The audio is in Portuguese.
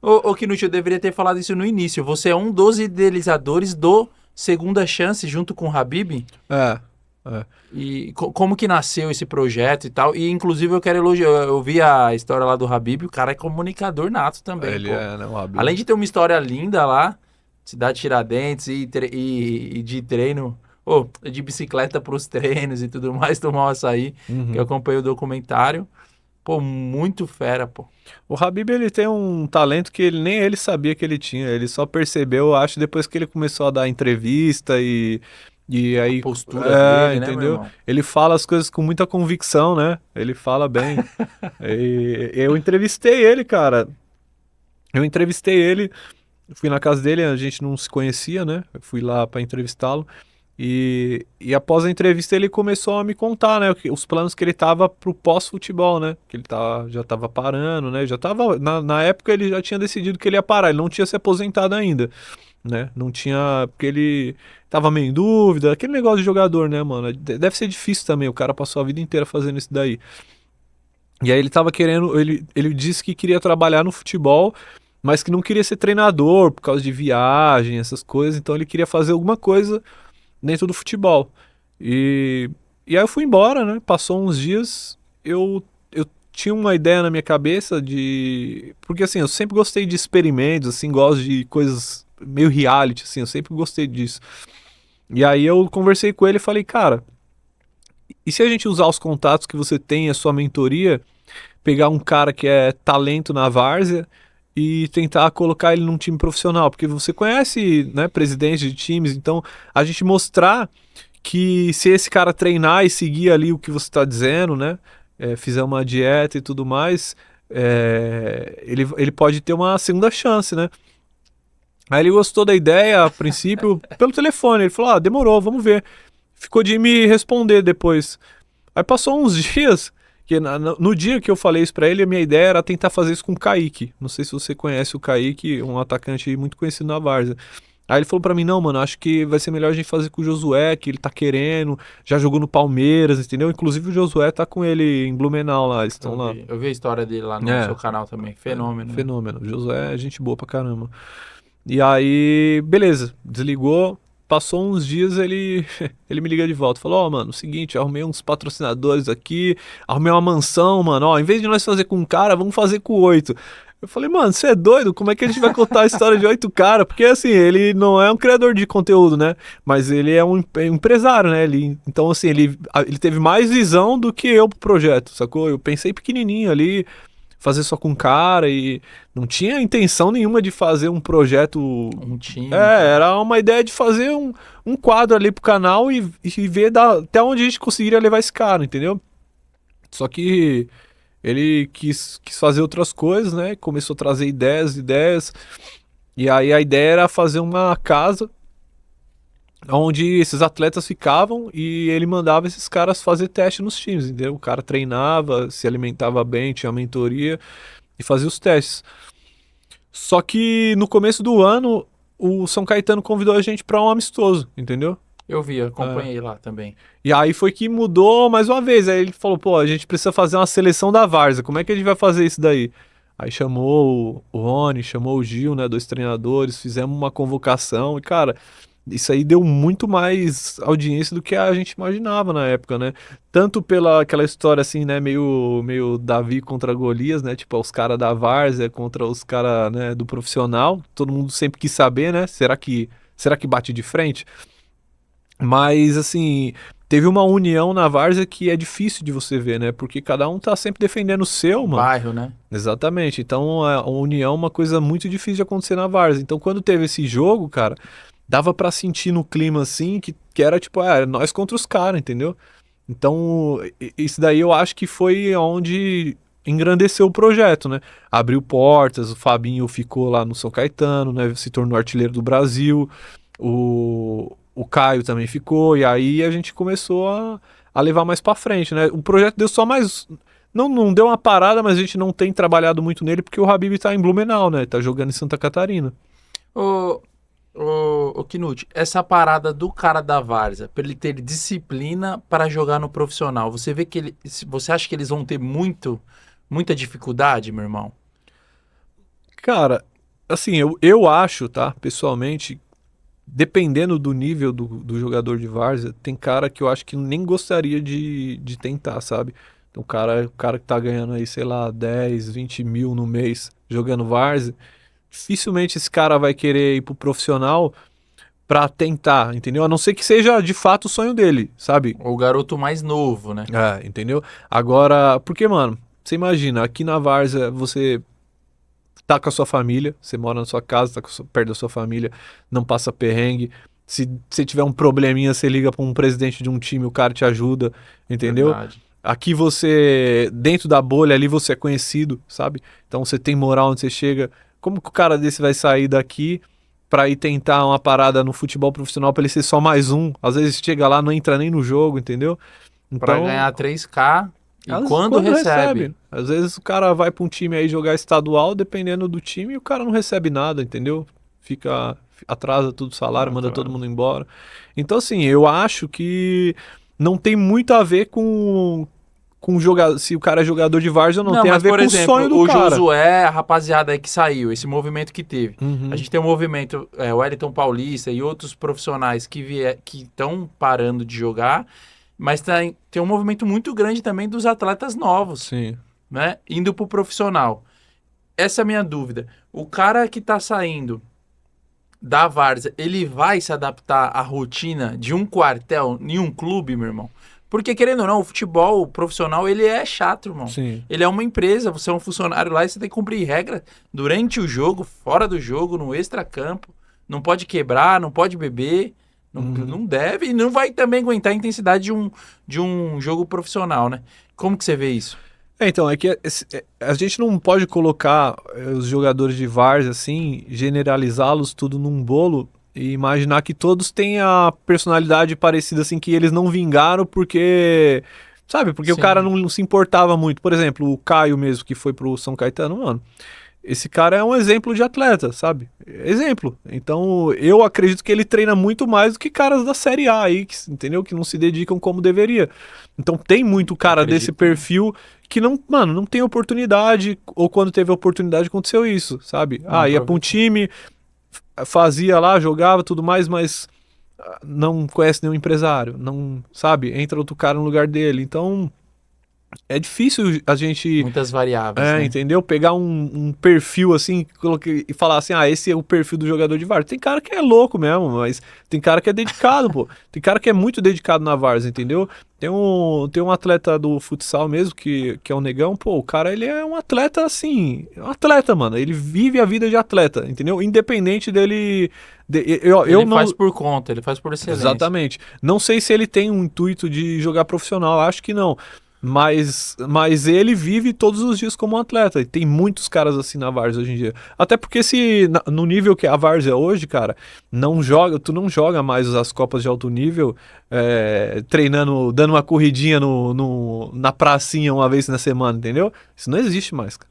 Ô, Knut, eu deveria ter falado isso no início. Você é um dos idealizadores do Segunda Chance junto com o Habib? É, é. E como que nasceu esse projeto e tal? E inclusive eu quero elogiar, eu vi a história lá do Habib, o cara é comunicador nato também, Ele pô. é, né, o Além Habib. de ter uma história linda lá, cidade Tiradentes e de treino, de bicicleta pros treinos e tudo mais, tomar um açaí, que eu Uhum. acompanhei o documentário. Pô, muito fera, pô. O Habib, ele tem um talento que nem ele sabia que ele tinha. Ele só percebeu, eu acho, depois que ele começou a dar entrevista e A aí, postura dele, né, meu entendeu? irmão? Ele fala as coisas com muita convicção, né? Ele fala bem. E eu entrevistei ele, cara. Eu entrevistei ele, fui na casa dele, a gente não se conhecia, né? Eu fui lá pra entrevistá-lo. E após a entrevista ele começou a me contar, né, os planos que ele tava pro pós-futebol, né, que ele já tava parando, né, já tava, na época ele já tinha decidido que ele ia parar, ele não tinha se aposentado ainda, né, não tinha, porque ele tava meio em dúvida, aquele negócio de jogador, né, mano, deve ser difícil também, o cara passou a vida inteira fazendo isso daí. E aí ele tava querendo, ele disse que queria trabalhar no futebol, mas que não queria ser treinador por causa de viagem, essas coisas, então ele queria fazer alguma coisa dentro do futebol. E, e aí eu fui embora, né? Passou uns dias, eu tinha uma ideia na minha cabeça de. Porque assim, eu sempre gostei de experimentos, assim, gosto de coisas meio reality, assim, eu sempre gostei disso. E aí eu conversei com ele e falei, cara, e se a gente usar os contatos que você tem, a sua mentoria, pegar um cara que é talento na várzea e tentar colocar ele num time profissional? Porque você conhece, né, presidente de times, então a gente mostrar que se esse cara treinar e seguir ali o que você está dizendo, né? Fizer uma dieta e tudo mais, ele pode ter uma segunda chance, né? Aí ele gostou da ideia, a princípio, pelo telefone. Ele falou: ah, demorou, vamos ver. Ficou de me responder depois. Aí passou uns dias, que no dia que eu falei isso pra ele, a minha ideia era tentar fazer isso com o Kaique. Não sei se você conhece o Kaique, um atacante muito conhecido na Várzea. Aí ele falou pra mim, não, mano, acho que vai ser melhor a gente fazer com o Josué, que ele tá querendo, já jogou no Palmeiras, entendeu? Inclusive o Josué tá com ele em Blumenau lá, eles estão lá. Eu vi a história dele lá no seu É, canal também. Fenômeno, né? fenômeno. O Josué é gente boa pra caramba. E aí, beleza, desligou. Passou uns dias, ele me liga de volta. Falou: ó, mano, seguinte, arrumei uns patrocinadores aqui, arrumei uma mansão, mano. Ó, em vez de nós fazer com um cara, vamos fazer com oito. Eu falei, mano, você é doido? Como é que a gente vai contar a história de oito caras? Porque assim, ele não é um criador de conteúdo, né? Mas ele é um empresário, né? Então, assim, ele teve mais visão do que eu pro projeto, sacou? Eu pensei pequenininho ali, fazer só com cara e não tinha intenção nenhuma de fazer um projeto. Um time e tal. Era uma ideia de fazer um quadro ali pro canal e ver até onde a gente conseguiria levar esse cara, entendeu? Só que ele quis fazer outras coisas, né? Começou a trazer ideias. E aí a ideia era fazer uma casa onde esses atletas ficavam e ele mandava esses caras fazer teste nos times, entendeu? O cara treinava, se alimentava bem, tinha mentoria e fazia os testes. Só que no começo do ano, o São Caetano convidou a gente para um amistoso, entendeu? Eu vi, eu É. acompanhei lá também. E aí foi que mudou mais uma vez. Aí ele falou, pô, a gente precisa fazer uma seleção da Várzea. Como é que a gente vai fazer isso daí? Aí chamou o Rony, chamou o Gil, né, dois treinadores, fizemos uma convocação e, cara, isso aí deu muito mais audiência do que a gente imaginava na época, né? Tanto pela aquela história assim, né, meio Davi contra Golias, né? Tipo, os caras da Várzea contra os caras, né, do profissional. Todo mundo sempre quis saber, né? Será que bate de frente? Mas, assim, teve uma união na Várzea que é difícil de você ver, né? Porque cada um tá sempre defendendo o seu, O mano. bairro, né? Exatamente. Então, a união é uma coisa muito difícil de acontecer na Várzea. Então, quando teve esse jogo, cara, dava pra sentir no clima, assim, que era tipo, nós contra os caras, entendeu? Então, isso daí eu acho que foi onde engrandeceu o projeto, né? Abriu portas, o Fabinho ficou lá no São Caetano, né? Se tornou artilheiro do Brasil. O Caio também ficou, e aí a gente começou a levar mais pra frente, né? O projeto deu só mais. Não deu uma parada, mas a gente não tem trabalhado muito nele porque o Habib tá em Blumenau, né? Tá jogando em Santa Catarina. Ô, ô, Knut, essa parada do cara da várzea, pra ele ter disciplina para jogar no profissional, você vê que você acha que eles vão ter muita dificuldade, meu irmão? Cara, assim, eu acho, tá, pessoalmente, dependendo do nível do jogador de várzea, tem cara que eu acho que nem gostaria de tentar, sabe? Então, o cara que tá ganhando aí, sei lá, 10, 20 mil no mês jogando várzea, dificilmente esse cara vai querer ir pro profissional pra tentar, entendeu? A não ser que seja de fato o sonho dele, sabe? O garoto mais novo, né? Entendeu? Agora, porque, mano, você imagina, aqui na várzea você tá com a sua família, você mora na sua casa, tá perto da sua família, não passa perrengue. Se você tiver um probleminha, você liga para um presidente de um time, o cara te ajuda, entendeu? Verdade. Aqui você, dentro da bolha ali, você é conhecido, sabe? Então você tem moral onde você chega. Como que o cara desse vai sair daqui pra ir tentar uma parada no futebol profissional pra ele ser só mais um? Às vezes chega lá, não entra nem no jogo, entendeu? Pra Então, ganhar 3K e quando quando recebe? recebe. Às vezes o cara vai pra um time aí jogar estadual, dependendo do time, e o cara não recebe nada, entendeu? Fica, atrasa tudo o salário, manda todo Atrasa. mundo embora. Então, assim, eu acho que não tem muito a ver com jogar, se o cara é jogador de várzea ou não. Não, Tem a mas ver por com o sonho exemplo, do o cara. Josué, a rapaziada aí que saiu, esse movimento que teve. A Uhum. gente tem um movimento, o Wellington Paulista e outros profissionais que estão parando de jogar, mas tem um movimento muito grande também dos atletas novos, Sim. né? Indo pro profissional. Essa é a minha dúvida. O cara que tá saindo da várzea, ele vai se adaptar à rotina de um quartel em um clube, meu irmão? Porque, querendo ou não, o futebol profissional, ele é chato, irmão. Sim. Ele é uma empresa, você é um funcionário lá e você tem que cumprir regra durante o jogo, fora do jogo, no extracampo. Não pode quebrar, não pode beber, não, Uhum. não deve e não vai também aguentar a intensidade de um jogo profissional, né? Como que você vê isso? Então, é que a gente não pode colocar os jogadores de várzea assim, generalizá-los tudo num bolo e imaginar que todos têm a personalidade parecida assim, que eles não vingaram porque, sabe, porque o cara Sim, não se importava muito. Por exemplo, o Caio mesmo, que foi pro São Caetano, mano. Esse cara é um exemplo de atleta, sabe? Exemplo. Então, eu acredito que ele treina muito mais do que caras da Série A aí, entendeu? Que não se dedicam como deveria. Então, tem muito cara desse acredito também. perfil que não, mano, não tem oportunidade, ou quando teve oportunidade aconteceu isso, sabe? Não Ia pra um aproveitou. time, fazia lá, jogava tudo mais, mas não conhece nenhum empresário, não, sabe? Entra outro cara no lugar dele. Então, é difícil a gente Muitas variáveis, né? entendeu? Pegar um perfil assim e falar assim, esse é o perfil do jogador de várzea. Tem cara que é louco mesmo, mas tem cara que é dedicado, pô. Tem cara que é muito dedicado na várzea, entendeu? Tem um atleta do futsal mesmo, que é o Negão, pô, o cara, ele é um atleta assim, um atleta, mano. Ele vive a vida de atleta, entendeu? Independente dele... eu Ele não... faz por conta, ele faz por excelência. Exatamente. Não sei se ele tem um intuito de jogar profissional, acho que não. Mas ele vive todos os dias como um atleta. E tem muitos caras assim na várzea hoje em dia. Até porque se no nível que é a várzea hoje, cara, tu não joga mais as copas de alto nível treinando, dando uma corridinha na pracinha uma vez na semana, entendeu? Isso não existe mais, cara.